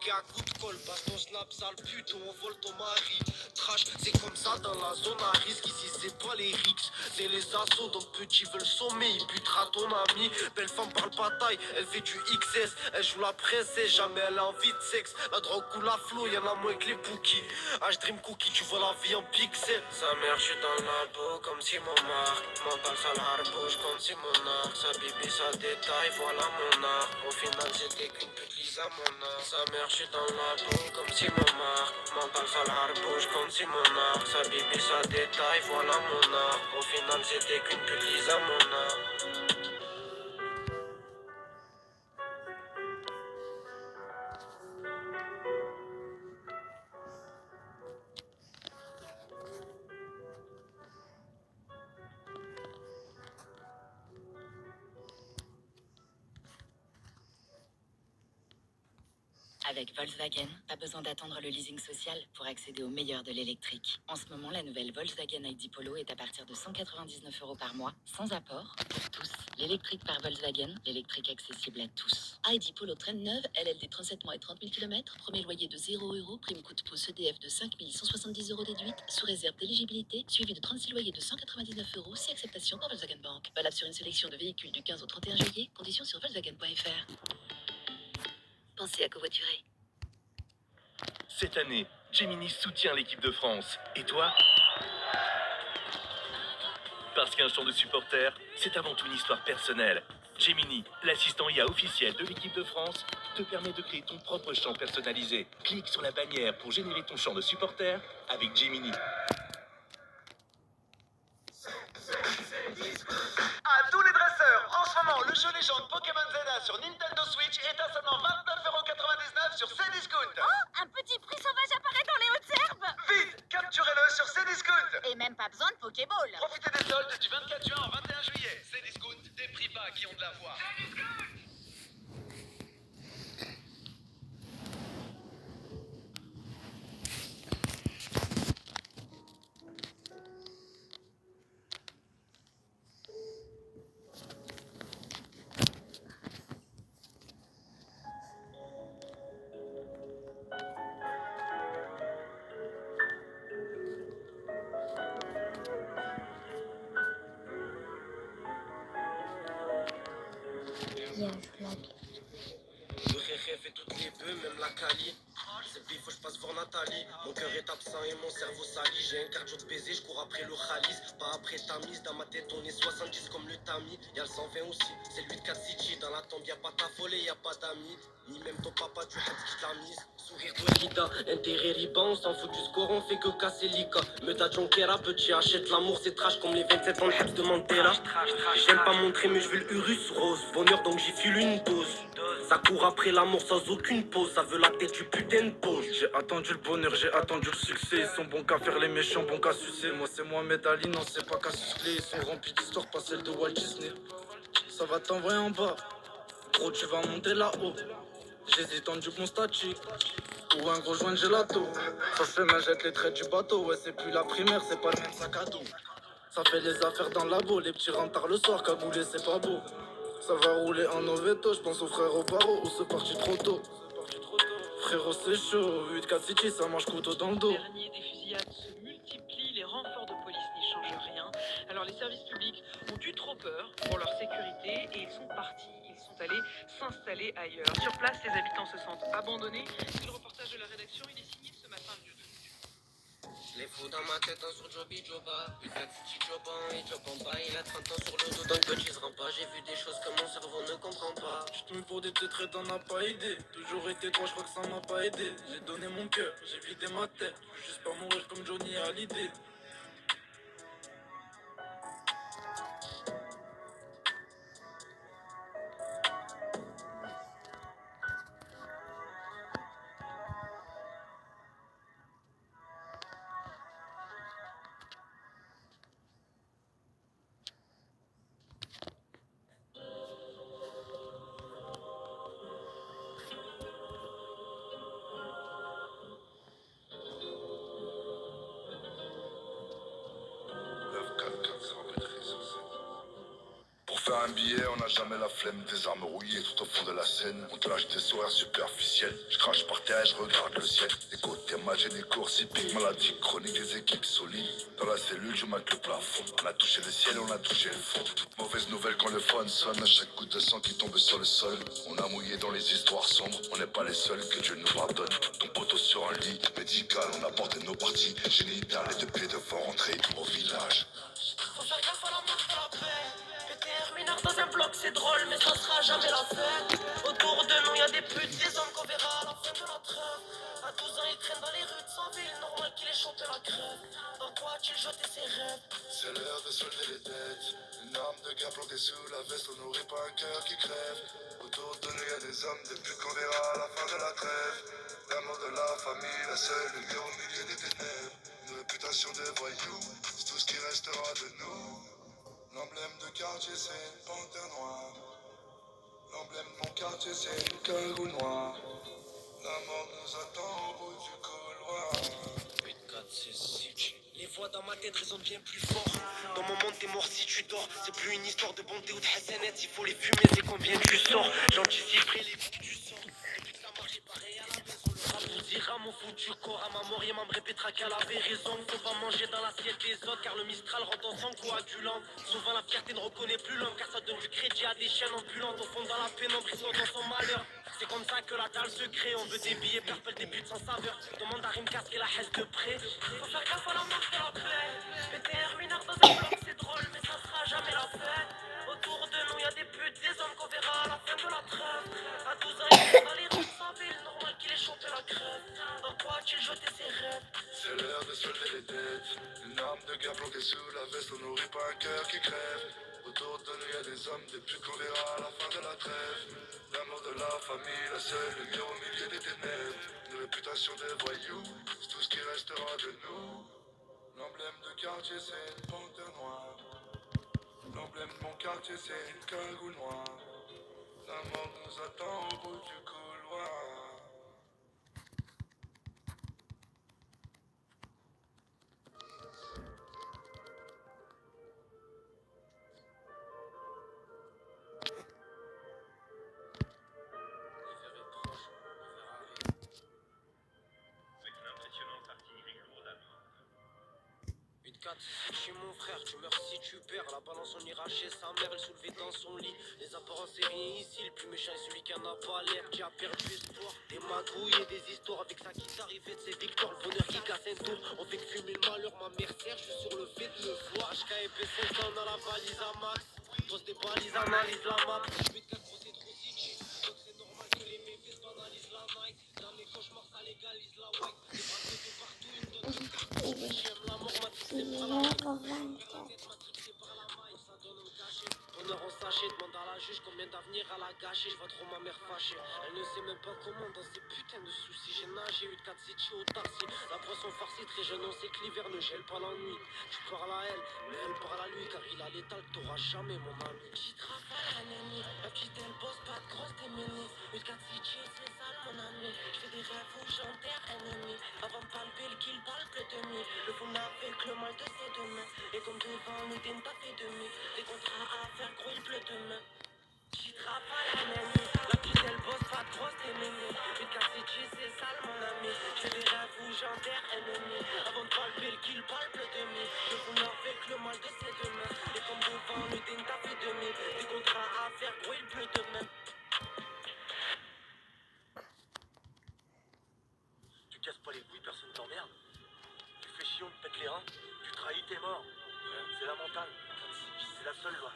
niquer à coup de colle. Passe ton snap, sale pute, on vole ton mari. Trash, c'est comme ça dans la zone à risque. Ici, c'est pas les rixes, c'est les assauts. Donc petits veulent sommer, il butera ton ami. Belle femme parle pas taille, elle fait du XS. Elle joue la princesse, jamais elle a envie de sexe. La drogue ou la flow, y'en a moins que les pookies. H-Dream Cookie, tu vois la vie en pixel. Sa mère, je suis dans la peau comme Simon Marc. Mental sale harbouche comme Simon Arc. Sa bibi, sa détail, voilà mon art. Au final, j'étais qu'une pute Lisa, mon art. Sa mère, je suis dans la peau comme Simon Marc. Mental sale harbouche comme Simon Arc. Sa bibi, sa détail, voilà mon art. Au final, j'étais qu'une pute Lisa, mon art. Avec Volkswagen, pas besoin d'attendre le leasing social pour accéder au meilleur de l'électrique. En ce moment, la nouvelle Volkswagen ID Polo est à partir de 199 € par mois, sans apport, pour tous. L'électrique par Volkswagen, l'électrique accessible à tous. ID Polo traîne neuve, LLD 37 mois et 30 000 km, premier loyer de 0 €, prime coup de pouce EDF de 5 170 € déduite, sous réserve d'éligibilité, suivi de 36 loyers de 199 €, si acceptation par Volkswagen Bank. Valable sur une sélection de véhicules du 15 au 31 juillet, conditions sur volkswagen.fr. Pensez à covoiturer. Cette année, Gemini soutient l'équipe de France. Et toi? Parce qu'un chant de supporter, c'est avant tout une histoire personnelle. Gemini, l'assistant IA officiel de l'équipe de France, te permet de créer ton propre chant personnalisé. Clique sur la bannière pour générer ton chant de supporter avec Gemini. À tous les dresseurs, en ce moment, le jeu légende Pokémon Zelda sur Nintendo Switch est à seulement 29,99 € sur Cdiscount. Oh, un petit prix sauvage apparaît dans les hautes herbes. Vite, capturez-le sur Cdiscount. Et même pas besoin de Pokéball. Profitez des soldes du 24 juin au 21 juillet. Cdiscount, des prix bas qui ont de la voix. Le ré fait toutes les bœufs, même la Cali. C'est bif, faut que je passe voir Nathalie. Mon cœur est absent et mon cerveau sali. J'ai un cardio de baiser, je cours après le Khalis. Pas après Tamise, dans ma tête on est 70 comme le Tami. Y'a le 120 aussi, c'est lui de 4 City. Dans la tombe y'a pas ta folie, y'a pas d'amis. Ni même ton papa du Hats qui t'a mise. Sourire de Rida, intérêt riban, on s'en fout du score, on fait que casser l'Ika. Me da Jonkera, petit achète l'amour, c'est trash comme les 27 ans de Habs de Mantera. J'aime pas montrer, mais je veux le Urus rose. Bonheur, donc j'y file une dose. Ça court après l'amour sans aucune pause, ça veut la tête du putain de pause. J'ai attendu le bonheur, j'ai attendu le succès. Ils sont bons qu'à faire les méchants, bons qu'à sucer. Moi c'est Mohamed Ali, non c'est pas qu'à sucler. Ils sont remplis d'histoires, pas celles de Walt Disney. Ça va t'envoyer en bas, gros tu vas monter là-haut. J'hésite entre du bon statut ou un gros joint de gelato. Ça se fait mais jette les traits du bateau. Ouais c'est plus la primaire, c'est pas le même sac à dos. Ça fait les affaires dans le labo, les petits rentrent tard le soir, cagoulé c'est pas beau. Ça va rouler en Oveto, je pense aux frères au barreau ou c'est parti trop tôt. Frérot c'est chaud, 8-4 City, ça mange couteau dans le dos. Dernier des fusillades se multiplient, les renforts de police n'y changent rien. Alors les services publics ont eu trop peur pour leur sécurité et ils sont partis. Ils sont allés s'installer ailleurs. Sur place, les habitants se sentent abandonnés. C'est le reportage de la rédaction, il est signé ce matin de Dieu. Les fous dans ma tête, un sur Joby Joba. Une petite Joban et Jobamba. Il a 30 ans sur le dos d'un petit se rend pas. J'ai vu des choses que mon cerveau ne comprend pas. J'suis tombé pour des petits traits, t'en as pas aidé. Toujours été droit, j'crois que ça m'a pas aidé. J'ai donné mon cœur, j'ai vidé ma tête. J'veux juste pas mourir comme Johnny Hallyday. pas un billet, on n'a jamais la flemme. Des armes rouillées tout au fond de la scène. On te lâche des sourires superficiels. Je crache par terre et je regarde le ciel. Les côtés match et des courses hippiques. Maladie chronique des équipes solides. Dans la cellule, je mate le plafond. On a touché le ciel, on a touché le fond. Mauvaise nouvelle quand le phone sonne. À chaque goutte de sang qui tombe sur le sol. On a mouillé dans les histoires sombres. On n'est pas les seuls, que Dieu nous pardonne. Ton poteau sur un lit médical. On a porté nos parties génitales. Et depuis devant rentrer au village. Faut faire gaffe à la marque de la paix. PTR mineur dans un bloc, c'est drôle, mais ça sera jamais la fête. Autour de nous, y'a des putes, des hommes qu'on verra à la fin de la trêve. À 12 ans, il traîne dans les rues de sa ville, normal qu'il ait chopé la crève. Dans quoi a-t-il jeté ses rêves? C'est l'heure de solder les dettes. Une arme de guerre planquée sous la veste, on n'aurait pas un cœur qui crève. Autour de nous, y'a des hommes, des putes qu'on verra à la fin de la trêve. L'amour de la famille, la seule lumière au milieu des ténèbres. Une réputation de voyou, c'est tout ce qui restera de nous. L'emblème de quartier, c'est une panthère noire. L'emblème de mon quartier, c'est une cagoule noire. La mort nous attend au bout du couloir. 8-4-6-6. Les voix dans ma tête résonnent bien plus fort. Dans mon monde, t'es mort si tu dors. C'est plus une histoire de bonté ou de hassanet. Il faut les fumer, c'est combien tu sors. J'anticiperai les coups que tu sors. Depuis que ça marche, pareil à la maison. Le rap vous dira mon foutu corps. À ma mort, me répétera qu'elle avait raison. Faut pas manger dans l'assiette des autres, car le Mistral rentre en sang coagulant. Souvent la fierté ne reconnaît plus l'homme, car ça donne du crédit à des chaînes ambulantes. Au fond dans la pénombre, ils sont dans son malheur. C'est comme ça que la dalle se crée. On veut des billets, purple, des buts sans saveur. Demande à Rimkas et la haisse de près. Faut faire gaffe à la marque de la plaie. PTR mineur dans un bloc, c'est drôle, mais ça sera jamais la fête. Autour de nous, y'a des putes, des hommes qu'on verra à la fin de la trêve. À 12 ans, il est dans les rues de sa ville, normal qu'il ait chopé la crève. Dans quoi a-t-il jeté ses rêves? C'est l'heure de solder les dettes. Une arme de guerre planquée sous la veste, on n'aurait pas un cœur qui crève. Autour de nous, y'a des hommes, des putes qu'on verra à la fin de la trêve. L'amour de la famille, la seule lumière au milieu des ténèbres. Une réputation de voyou, c'est tout ce qui restera de nous. L'emblème de quartier, c'est une panthère noire. L'emblème de mon quartier, c'est une cagoule noire. La mort nous attend au bout du couloir. Une 4 chez mon frère, tu meurs si tu perds. La balance on ira chez sa mère, elle soulevait dans son lit. Les apparences c'est rien ici, le plus méchant est celui qui en a pas l'air, qui a perdu espoir. Des magouilles et des histoires avec sa guitare, il fait de ses victoires. Le bonheur qui casse un tour, on fait que fumer le malheur. Ma mère sert, je suis sur le fait de me voir. HKP 500 dans la valise à max. Pose des balises, analyse la map. 8-4 c'est trop city. Donc c'est normal que les méfaits banalisent la night. Dans mes cauchemars ça légalise la white. Des bracelets de partout, une donne de carton. J'aime la mort, ma triste c'est par la Honneur en sachet, demande à la juge combien d'avenir elle a gâché. Je vois trop ma mère fâchée. Elle ne sait même pas comment dans ces putains de soucis. J'ai nagé 8-4 city au taxi. La poisson farcie, très jeune, on sait que l'hiver ne gèle pas la nuit. Tu parles à elle, mais elle parle à lui. Car il a l'étal que t'auras jamais, mon ami. J'y travaille à Nani. La petite elle bosse pas de grosse déménée. 8-4 city, c'est sale, mon ami. Je fais des rêves où j'enterre ennemi. Avant de palper le kill, palpe le demi. Le fond avec le mal de ses deux mains. Et comme devant nous, t'es une tape et demi. Des contrats à faire, gros, il pleut demain. J'y travaille à Nani. La petite elle bosse pas de grosse déménée. Une city, c'est sale, mon ami. Je fais des rêves où j'enterre ennemi. Avant de palper le kill, palpe le demi. Le fond avec le mal de ses deux mains. Et comme devant nous, t'es une tape et demi. Des contrats à faire, gros, il pleut demain. Tu casses pas les couilles, personne t'emmerde. Tu fais chier, on te pète les reins. Tu trahis, t'es mort. C'est la mentale. C'est la seule loi.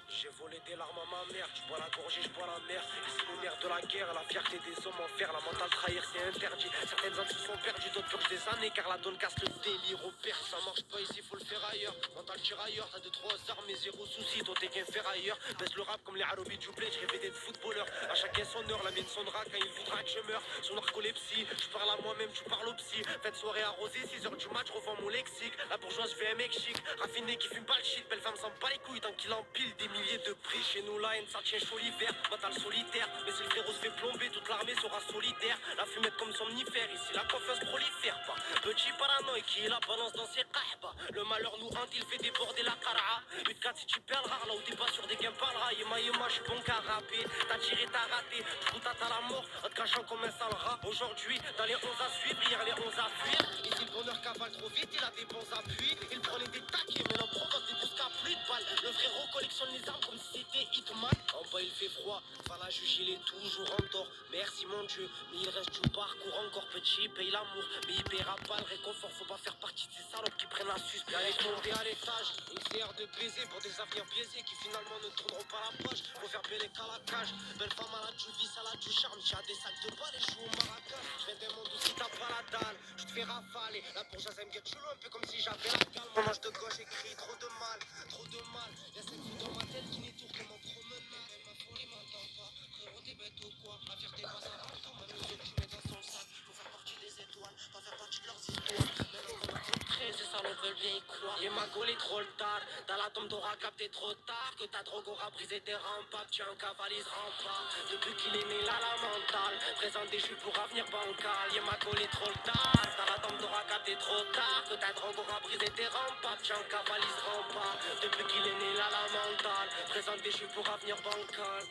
J'ai volé des larmes à ma mère, tu bois la gorgée, je bois la mer. C'est le nerf de la guerre, la fierté des hommes en fer, la mentale trahir c'est interdit. Certaines années sont perdues, d'autres purgent des années, car la donne casse le délire au père. Ça marche pas ici, faut le faire ailleurs. Mental tirailleur, t'as 2-3 armes et zéro souci, toi t'es qu'un ferrailleur. Baisse le rap comme les Arabi du bled, je rêvais d'être footballeur. À chaque chacun son heure, la mienne sonnera quand il voudra que je meure. Son narcolepsie, je parle à moi-même, tu parles au psy. Fête soirée arrosée, 6h du match, revends mon lexique. La bourgeoise fait un mec chic, raffiné qui fume pas le shit. Belle femme s'en bat les couilles tant qu'il empile des milliers de prix. Chez nous la haine, ça tient chaud l'hiver, mental solitaire. Mais si le frérot se fait plomber, toute l'armée sera solitaire. La fumette comme somnifère, ici la confiance prolifère pas. Petit paranoïque qui la balance dans ses kahba. Le malheur nous hante, il fait déborder la cara. 8-4 si tu perds rare, là où t'es pas sur des gains parlera. Yema, j'suis bon qu'à rapper. T'as tiré, t'as raté, j'coute à la mort, en te cachant comme un sale rat. Aujourd'hui, dans les 11 à suivre, hier les 11 à fuir. Ici le bonheur cavale trop vite, il a des bons appuis. Il prenait des taquets, mais non provoque des bousques à plus de balles. Le frérot collectionne les armes comme si c'était Hitman. En bas il fait froid, va la juge, il est toujours en tort. Merci mon Dieu, mais il reste du parcours encore petit, paye l'amour. Mais il paiera pas le réconfort, faut pas faire partie de ces salopes qui prennent la suce. Y'a les monter à l'étage, une CR de baiser pour des avenirs biaisés qui finalement ne tourneront pas la page. Faut faire bêler qu'à la cage, belle femme à la du ça a du charme. J'ai des sacs de balles et je joue au maracas. Je viens d'un monde où si t'as pas la dalle, je te fais rafaler. La bourgeoise elle me guette chelou un peu comme si j'avais la dalle. Mon ange de gauche écrit trop de mal, trop de mal. Y'a cette fille dans ma tête qui n'étouffe que mon promenade. Elle m'a folie, m'entend pas. Frérot t'es bête ou quoi? La fierté passe avant toi, même les autres tu mets dans son sac. Faut faire partie des étoiles, pas faire partie de leurs histoires. Même on va contrer, ces salauds veulent bien y croire. Et ma gaule est trop le tard, dans la tombe t'auras capté trop tard. Que ta drogue aura brisé tes remparts, tu un cavalise rempart. Depuis qu'il est né là la mentale, présent déchu pour avenir bancal. Et ma gaule est trop le tard, dans la tombe t'auras capté trop tard. Que ta drogue aura brisé tes remparts, tu un cavalise rempart. Depuis qu'il est né là la mentale, présent déchu pour avenir bancal.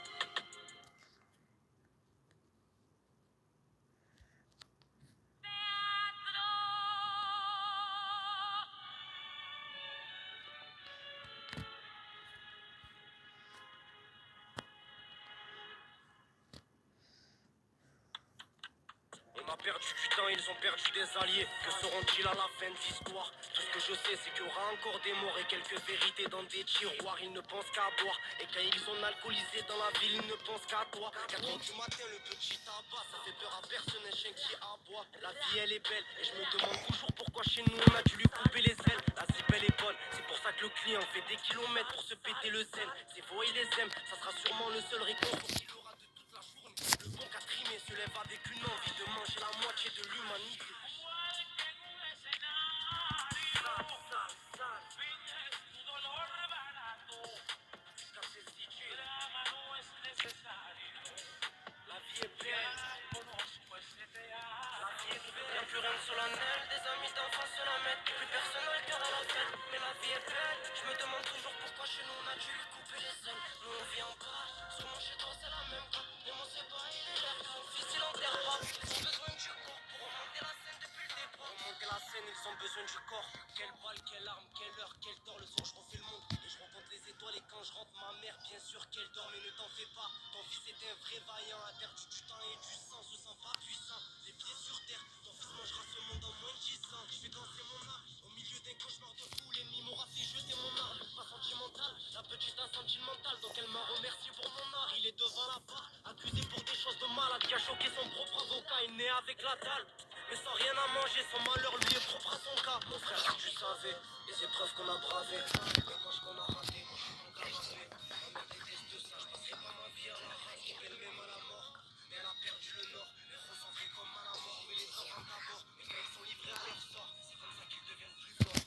On a perdu du temps, ils ont perdu des alliés. Que seront-ils à la fin de l'histoire? Tout ce que je sais, c'est qu'il y aura encore des morts et quelques vérités dans des tiroirs. Ils ne pensent qu'à boire. Et quand ils sont alcoolisés dans la ville, ils ne pensent qu'à toi. 4 heures du matin, le petit tabac, ça fait peur à personne, un chien qui aboie. La vie, elle est belle. Et je me demande toujours pourquoi chez nous, on a dû lui couper les ailes. La cible, elle est bonne. C'est pour ça que le client fait des kilomètres pour se péter le zen. Ses voix, il les aime. Ça sera sûrement le seul réconfort qu'il aura de toute la journée. Le bon Catherine se lève avec une envie de manger la moitié de l'humanité. La vie est belle. Y'a plus rien de solennel, des amis d'enfance se la mettent. Plus personne n'a le cœur à la fête, mais la vie est belle. Je me demande toujours pourquoi chez nous on a dû lui couper les ailes. Nous on vit en bas, sûrement chez toi c'est la même cas. Mais mon c'est pas, il est l'air, son fils il enterre pas. Ils ont besoin du corps pour remonter la scène depuis le départ. Pour remonter la scène, ils ont besoin du corps. Quelle balle, quelle arme, quelle heure, quel tort. Le soir je refais le monde et je rencontre les étoiles. Et quand je rentre ma mère, bien sûr qu'elle dort. Mais ne t'en fais pas, ton fils était un vrai vaillant. A perdu du temps et du sang, se sent pas puissant. Les pieds sur terre, ton fils mangera ce monde en moins de 10 ans. Je fais danser mon art au milieu d'un cauchemar de fou. L'ennemi m'aura fait jeter mon arme. Pas sentimentale, la petite a sentimentale. Donc elle m'a remercié pour mon art. Il est devant la barre, accusé pour des choses de malade. Qui a choqué son propre avocat, il naît avec la dalle. Mais sans rien à manger, son malheur lui est propre à son cas. Mon frère, si tu savais les épreuves qu'on a bravées, les poches qu'on a ratées, on gravait. On a des tests de ça, je passerai pas ma vie à la race. Qui peine même à la mort, mais elle a perdu le nord. Les recentrés comme à la mort, mais les enfants d'abord. Mais quand ils sont livrés à leur sort, c'est comme ça qu'ils deviennent plus forts.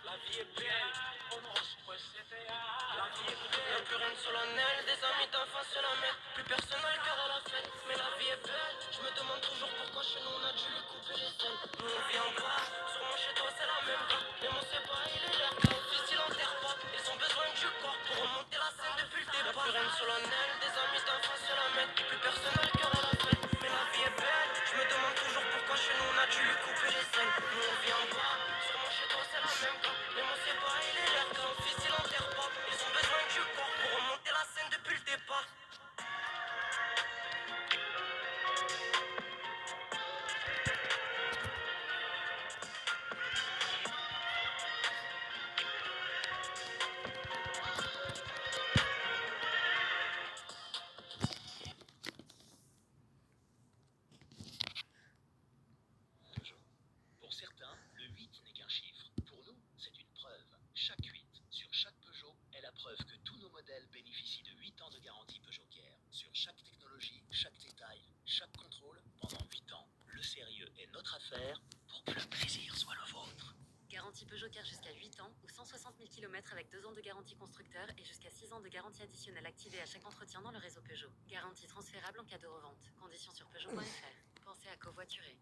La vie est belle. La vie est belle. Y'a plus rien de solennel, des amis d'enfance se la mettent. Plus personne n'a le cœur à la fête, mais la vie est belle. Je me demande toujours pourquoi chez nous on a dû lui couper les ailes. Nous on vit en bas, sûrement chez toi c'est la même cas. Mais mon c'est pas, il est l'air, car le fils il enterre pas. Ils ont besoin du corps pour remonter la scène depuis le départ. Y'a plus rien de solennel, des amis d'enfance se la mettent. Plus personne n'a le cœur à la fête, mais la vie est belle. Je me demande toujours pourquoi chez nous on a dû lui couper les ailes. Nous on vit en bas, sûrement chez toi c'est la même cas. Mais mon c'est pas, il est l'air, car le fils il enterre pas. Ils ont besoin du corps pour remonter la scène depuis le départ. preuve que tous nos modèles bénéficient de 8 ans de garantie Peugeot Care. Sur chaque technologie, chaque détail, chaque contrôle, pendant 8 ans. Le sérieux est notre affaire pour que le plaisir soit le vôtre. Garantie Peugeot Care jusqu'à 8 ans ou 160 000 km avec 2 ans de garantie constructeur et jusqu'à 6 ans de garantie additionnelle activée à chaque entretien dans le réseau Peugeot. Garantie transférable en cas de revente. Conditions sur Peugeot.fr. Pensez à covoiturer.